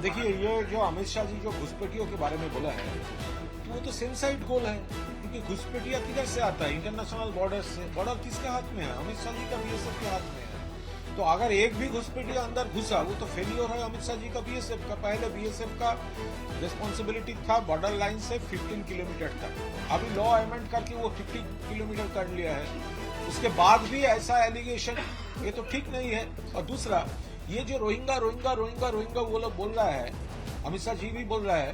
देखिए, ये जो अमित शाह जी जो घुसपैठियों के बारे में बोला है, तो वो तो सेम साइड गोल है, क्योंकि घुसपैठिया किधर से आता है? इंटरनेशनल बॉर्डर से। बॉर्डर किसके हाथ में है? अमित शाह जी का, बीएसएफ के हाथ में है। तो अगर एक भी घुसपैठिया अंदर घुसा, वो तो फेलियर है अमित शाह जी का, बीएसएफ का। पहले बीएसएफ का रिस्पॉन्सिबिलिटी था बॉर्डर लाइन से 15 किलोमीटर तक। अभी लॉ अमेंड करके वो 50 किलोमीटर कर लिया है। उसके बाद भी ऐसा एलिगेशन, ये तो ठीक नहीं है। और दूसरा, ये जो रोहिंगा रोहिंगा रोहिंगा रोहिंगा वो लोग बोल रहा है, अमित शाह जी भी बोल रहा है,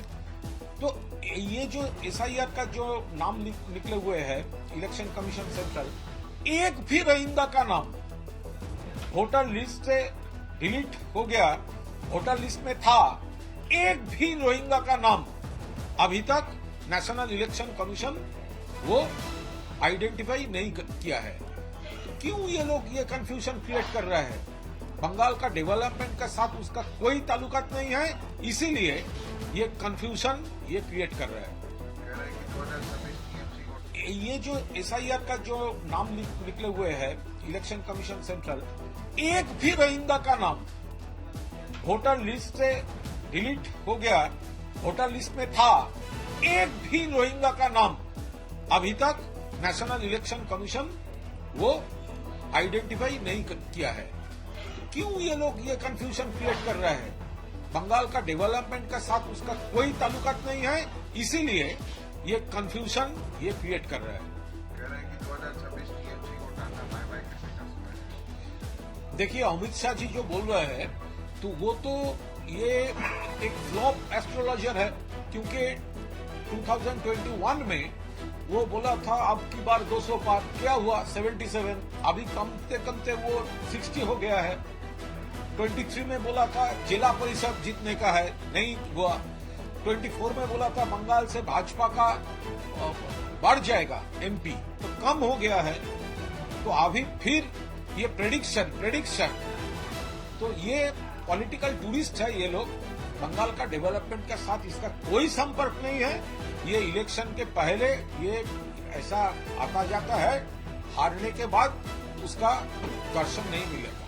तो ये जो एसआईआर का जो नाम निकले हुए हैं इलेक्शन कमीशन सेंट्रल, एक भी रोहिंगा का नाम वोटर लिस्ट से डिलीट हो गया, वोटर लिस्ट में था, एक भी रोहिंगा का नाम अभी तक नेशनल इलेक्शन कमीशन वो आइडेंटिफाई नहीं किया है। तो क्यों ये लोग ये कंफ्यूजन क्रिएट कर रहा है? बंगाल का डेवलपमेंट के साथ उसका कोई ताल्लुकात नहीं है, इसीलिए ये कंफ्यूजन ये क्रिएट कर रहा है। ये जो एसआईआर का जो नाम निकले हुए हैं इलेक्शन कमीशन सेंट्रल, एक भी रोहिंगा का नाम वोटर लिस्ट से डिलीट हो गया, वोटर लिस्ट में था, एक भी रोहिंगा का नाम अभी तक नेशनल इलेक्शन कमीशन वो आइडेंटिफाई नहीं किया है। तो क्यों ये लोग ये कंफ्यूजन क्रिएट कर रहा है? बंगाल का डेवलपमेंट के साथ उसका कोई ताल्लुकात नहीं है, इसीलिए ये कंफ्यूजन ये क्रिएट कर रहा है। देखिए, अमित शाह जी जो बोल रहे हैं, तो वो तो ये एक फ्लॉप एस्ट्रोलॉजर है, क्योंकि 2021 में वो बोला था अब की बार 200 पार, क्या हुआ? 77। अभी कमते कमते वो 60 हो गया है। 23 में बोला था जिला परिषद जीतने का है, नहीं हुआ। 24 में बोला था बंगाल से भाजपा का बढ़ जाएगा एमपी, तो कम हो गया है। तो अभी फिर ये प्रेडिक्शन, तो ये पॉलिटिकल टूरिस्ट है ये लोग। बंगाल का डेवलपमेंट के साथ इसका कोई संपर्क नहीं है। ये इलेक्शन के पहले ये ऐसा आता जाता है, हारने के बाद उसका दर्शन नहीं मिलेगा।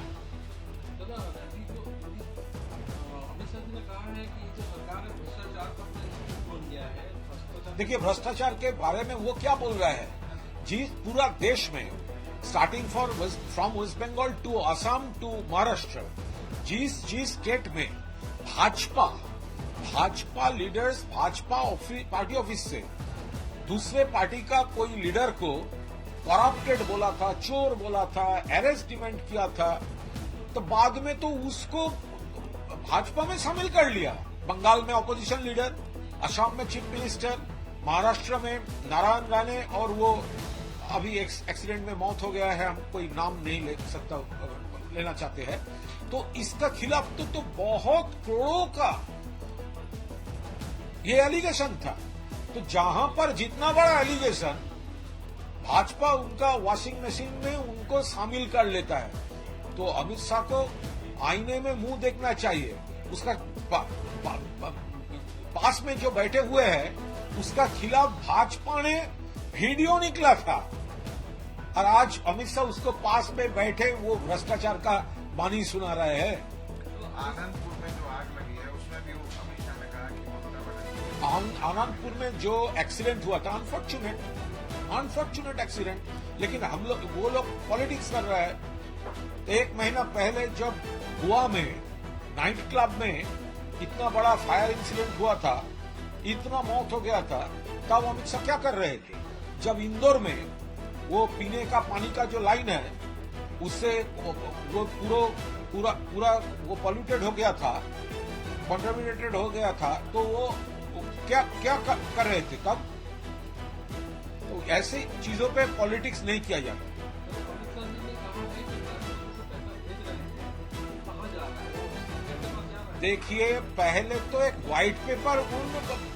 देखिए, भ्रष्टाचार के बारे में वो क्या बोल रहा है? जिस पूरा देश में, starting from West Bengal to Assam to Maharashtra, जिस स्टेट में Bhajpa leaders, Bhajpa party office से दूसरे पार्टी का कोई लीडर को करप्टेड बोला था, चोर बोला था, अरेस्ट डिमांड किया था, तो बाद में तो उसको भाजपा में शामिल कर लिया। बंगाल में ऑपोजिशन लीडर, असम में चीफ मिनिस्टर, महाराष्ट्र में नारायण राणे, और वो अभी एक्सीडेंट में मौत हो गया है, हम कोई नाम नहीं लेना चाहते हैं। तो इसका खिलाफ तो बहुत करोड़ों का ये एलिगेशन था। तो जहां पर जितना बड़ा एलिगेशन, भाजपा उनका वॉशिंग मशीन में उनको शामिल कर लेता है। तो अमित शाह को आईने में मुंह देखना चाहिए। उसका पास में जो बैठे हुए हैं, उसका खिलाफ भाजपा ने वीडियो निकला था, और आज अमित शाह उसको पास में बैठे वो भ्रष्टाचार का बानी सुना रहे हैं। तो आनंदपुर में जो आग लगी है, उसमें भी अमित शाह ने कहा कि आनंदपुर में जो एक्सीडेंट हुआ था, अनफॉर्चुनेट एक्सीडेंट, लेकिन हम लोग, वो लोग पॉलिटिक्स कर रहे हैं। 1 महीना पहले जब गोवा में नाइट क्लब में इतना बड़ा फायर इंसिडेंट हुआ था, इतना मौत हो गया था, तब अमित शाह क्या कर रहे थे? जब इंदौर में वो पीने का पानी का जो लाइन है, उससे वो पूरा वो पॉल्यूटेड हो गया था, कंटामिनेटेड हो गया था, तो वो क्या कर रहे थे तब? तो ऐसी चीजों पे पॉलिटिक्स नहीं किया जाता। देखिए, पहले तो एक व्हाइट पेपर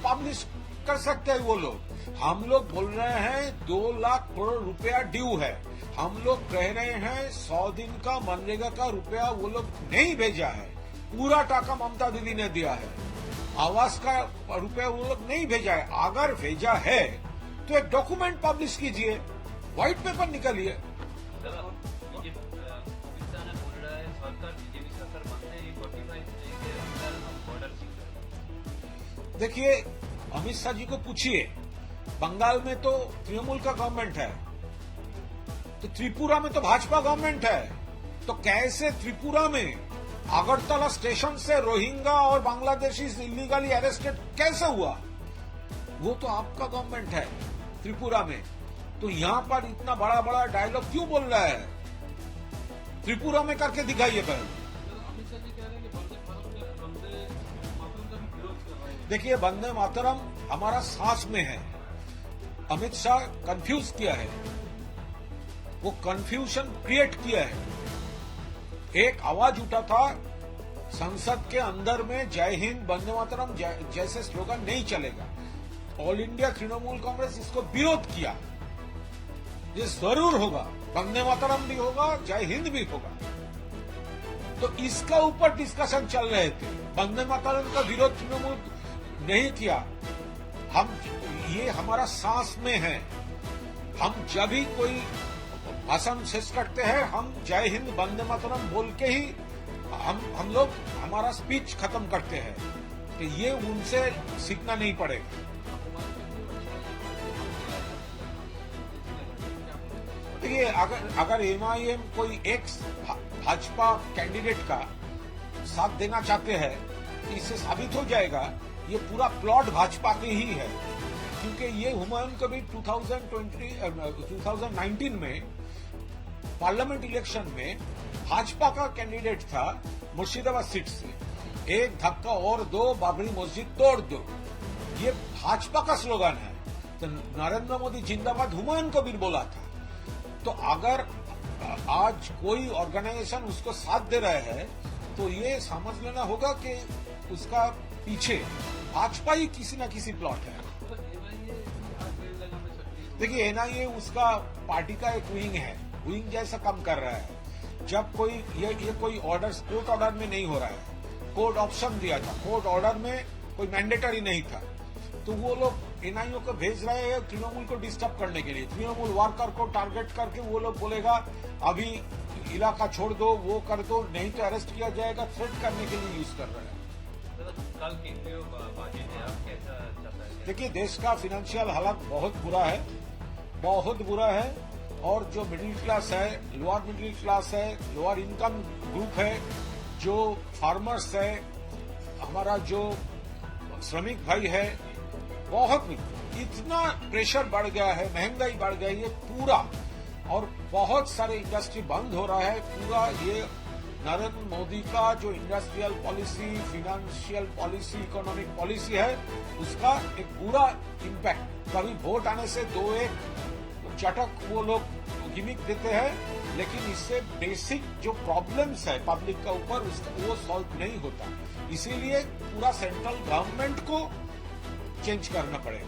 पब्लिश कर सकते हैं वो लोग। हम लोग बोल रहे हैं 2 लाख करोड़ रुपया ड्यू है। हम लोग कह रहे हैं 100 दिन का मनरेगा का रुपया वो लोग नहीं भेजा है। पूरा टाका ममता दीदी ने दिया है। आवास का रुपया वो लोग नहीं भेजा है। अगर भेजा है तो एक डॉक्यूमेंट पब्लिश कीजिए, व्हाइट पेपर निकालिए। देखिए, अमित शाह जी को पूछिए, बंगाल में तो तृणमूल का गवर्नमेंट है, तो त्रिपुरा में तो भाजपा गवर्नमेंट है, तो कैसे त्रिपुरा में अगरतला स्टेशन से रोहिंग्या और बांग्लादेशी इलीगली अरेस्टेड कैसे हुआ? वो तो आपका गवर्नमेंट है त्रिपुरा में, तो यहां पर इतना बड़ा बड़ा डायलॉग क्यों बोल रहा है? त्रिपुरा में करके दिखाइए पहले। देखिए, वंदे मातरम हमारा सांस में है। अमित शाह कंफ्यूज किया है, वो कंफ्यूजन क्रिएट किया है। एक आवाज उठा था संसद के अंदर में, जय हिंद वंदे मातरम जैसे स्लोगन नहीं चलेगा। ऑल इंडिया तृणमूल कांग्रेस इसको विरोध किया। ये जरूर होगा, वंदे मातरम भी होगा, जय हिंद भी होगा। तो इसका ऊपर डिस्कशन चल रहे थे। वंदे मातरम का विरोध तृणमूल नहीं किया। ये हमारा सांस में है। हम जब भी कोई भाषण शेष करते हैं, हम जय हिंद वंदे मातरम बोल के ही हम लोग हमारा स्पीच खत्म करते हैं। तो ये उनसे सीखना नहीं पड़ेगा। देखिए, अगर एमआईएम कोई एक्स भाजपा कैंडिडेट का साथ देना चाहते हैं, तो इससे साबित हो जाएगा ये पूरा प्लॉट भाजपा के ही है। क्योंकि ये हुमायूं कबीर 2019 में पार्लियामेंट इलेक्शन में भाजपा का कैंडिडेट था मुर्शिदाबाद सीट से। एक धक्का और दो, बाबरी मस्जिद तोड़ दो, ये भाजपा का स्लोगन है। तो नरेंद्र मोदी जिंदाबाद हुमायूं कबीर बोला था। तो अगर आज कोई ऑर्गेनाइजेशन उसको साथ दे रहे हैं, तो ये समझ लेना होगा कि उसका पीछे भाजपा ही किसी न किसी प्लॉट है। देखिए, एनआईए उसका पार्टी का एक विंग है, विंग जैसा काम कर रहा है। जब कोई ये कोई ऑर्डर कोर्ट ऑर्डर में नहीं हो रहा है, कोर्ट ऑप्शन दिया था, कोर्ट ऑर्डर में कोई मैंडेटरी नहीं था, तो वो लोग एनआईओ को भेज रहे हैं तृणमूल को डिस्टर्ब करने के लिए। तृणमूल वर्कर को टारगेट करके वो लोग बोलेगा अभी इलाका छोड़ दो, वो कर दो, नहीं तो अरेस्ट किया जाएगा, थ्रेट करने के लिए यूज कर रहे हैं। कल केंद्रीय बजट है, आप कैसा चलता है? देखिए, देश का फाइनेंशियल हालत बहुत बुरा है, बहुत बुरा है। और जो मिडिल क्लास है, लोअर मिडिल क्लास है, लोअर इनकम ग्रुप है, जो फार्मर्स है, हमारा जो श्रमिक भाई है, बहुत इतना प्रेशर बढ़ गया है, महंगाई बढ़ गई है पूरा, और बहुत सारे इंडस्ट्री बंद हो रहा है पूरा। ये नरेंद्र मोदी का जो industrial policy, financial policy, economic policy है, उसका एक बुरा इम्पैक्ट। कभी वोट आने से दो एक चटक वो लोग गिमिक देते हैं, लेकिन इससे बेसिक जो प्रॉब्लम्स है पब्लिक का ऊपर, वो सॉल्व नहीं होता। इसीलिए पूरा सेंट्रल गवर्नमेंट को चेंज करना पड़ेगा।